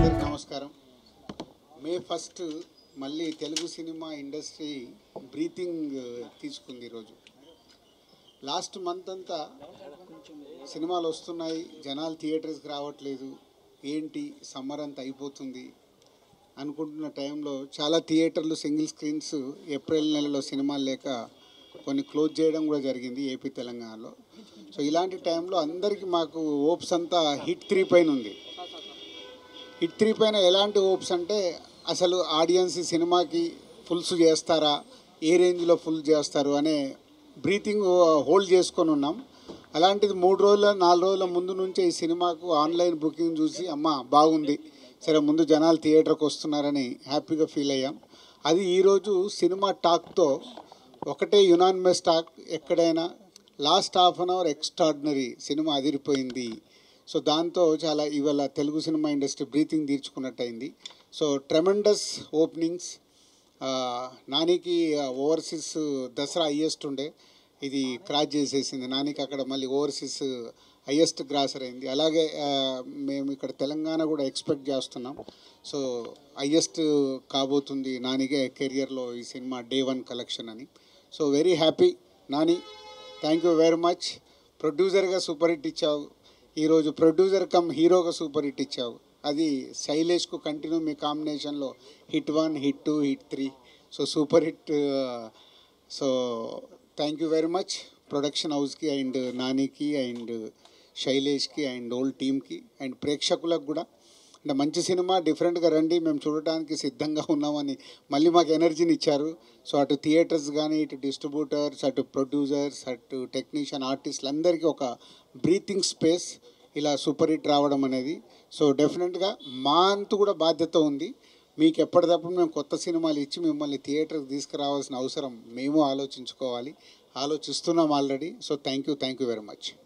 అందరికీ నమస్కారం. మే 1 మళ్ళీ తెలుగు సినిమా ఇండస్ట్రీ బ్రీతింగ్ తీసుకుంది. ఈరోజు లాస్ట్ మంత్ అంతా సినిమాలు వస్తున్నాయి, జనాలు థియేటర్స్కి రావట్లేదు, ఏంటి సమ్మర్ అంతా అయిపోతుంది అనుకుంటున్న టైంలో చాలా థియేటర్లు సింగిల్ స్క్రీన్స్ ఏప్రిల్ నెలలో సినిమాలు లేక కొన్ని క్లోజ్ చేయడం కూడా జరిగింది ఏపీ తెలంగాణలో. సో ఇలాంటి టైంలో అందరికీ మాకు హోప్స్ అంతా హిట్ 3 పైన ఉంది. హిట్ 3 పైన ఎలాంటి హోప్స్ అంటే అసలు ఆడియన్స్ సినిమాకి ఫుల్స్ చేస్తారా, ఏ రేంజ్లో ఫుల్ చేస్తారు అనే బ్రీతింగ్ హోల్డ్ చేసుకొని ఉన్నాం. అలాంటిది 3 రోజుల 4 రోజుల ముందు నుంచే ఈ సినిమాకు ఆన్లైన్ బుకింగ్ చూసి అమ్మ బాగుంది, సరే ముందు జనాలు థియేటర్కి వస్తున్నారని హ్యాపీగా ఫీల్ అయ్యాం. అది ఈరోజు సినిమా టాక్తో ఒకటే యునానిమస్ టాక్, ఎక్కడైనా last half an hour extraordinary, cinema అదిరిపోయింది. సో దాంతో చాలా ఇవాళ తెలుగు సినిమా ఇండస్ట్రీ బ్రీతింగ్ తీర్చుకున్నట్టయింది. So tremendous openings. నానికి ఓవర్సీస్ దసరా హయ్యెస్ట్ ఉండే, ఇది క్రాస్ చేసేసింది. నానికి అక్కడ మళ్ళీ ఓవర్సీస్ హయ్యెస్ట్ గ్రాసర్ అయింది. అలాగే మేము ఇక్కడ తెలంగాణ కూడా ఎక్స్పెక్ట్ చేస్తున్నాం. సో హయ్యెస్ట్ కాబోతుంది నానిగే కెరియర్లో ఈ సినిమా డే 1 కలెక్షన్ అని. So very happy Nani, thank you very much. ప్రొడ్యూసర్గా సూపర్ హిట్ ఇచ్చావు, ఈరోజు ప్రొడ్యూసర్ కమ్ హీరోగా సూపర్ హిట్ ఇచ్చావు. అది శైలేష్కు కంటిన్యూ మీ కాంబినేషన్లో hit 1, hit 2, hit 3. So super hit. So thank you very much production హౌస్కి అండ్ నానికి అండ్ శైలేష్కి అండ్ ఓల్డ్ టీమ్కి అండ్ ప్రేక్షకులకు కూడా. అంటే మంచి సినిమా, డిఫరెంట్గా రండి, మేము చూడటానికి సిద్ధంగా ఉన్నామని మళ్ళీ మాకు ఎనర్జీని ఇచ్చారు. సో అటు థియేటర్స్ కానీ, ఇటు డిస్ట్రిబ్యూటర్స్, అటు ప్రొడ్యూసర్స్, అటు టెక్నీషియన్, ఆర్టిస్టులు అందరికీ ఒక బ్రీతింగ్ స్పేస్ ఇలా సూపర్ హిట్ రావడం అనేది. సో డెఫినెట్గా మా అంతు కూడా బాధ్యత ఉంది. మీకు ఎప్పటికప్పుడు మేము కొత్త సినిమాలు ఇచ్చి మిమ్మల్ని థియేటర్కి తీసుకురావాల్సిన అవసరం మేము ఆలోచించుకోవాలి, ఆలోచిస్తున్నాం already. So thank you very much.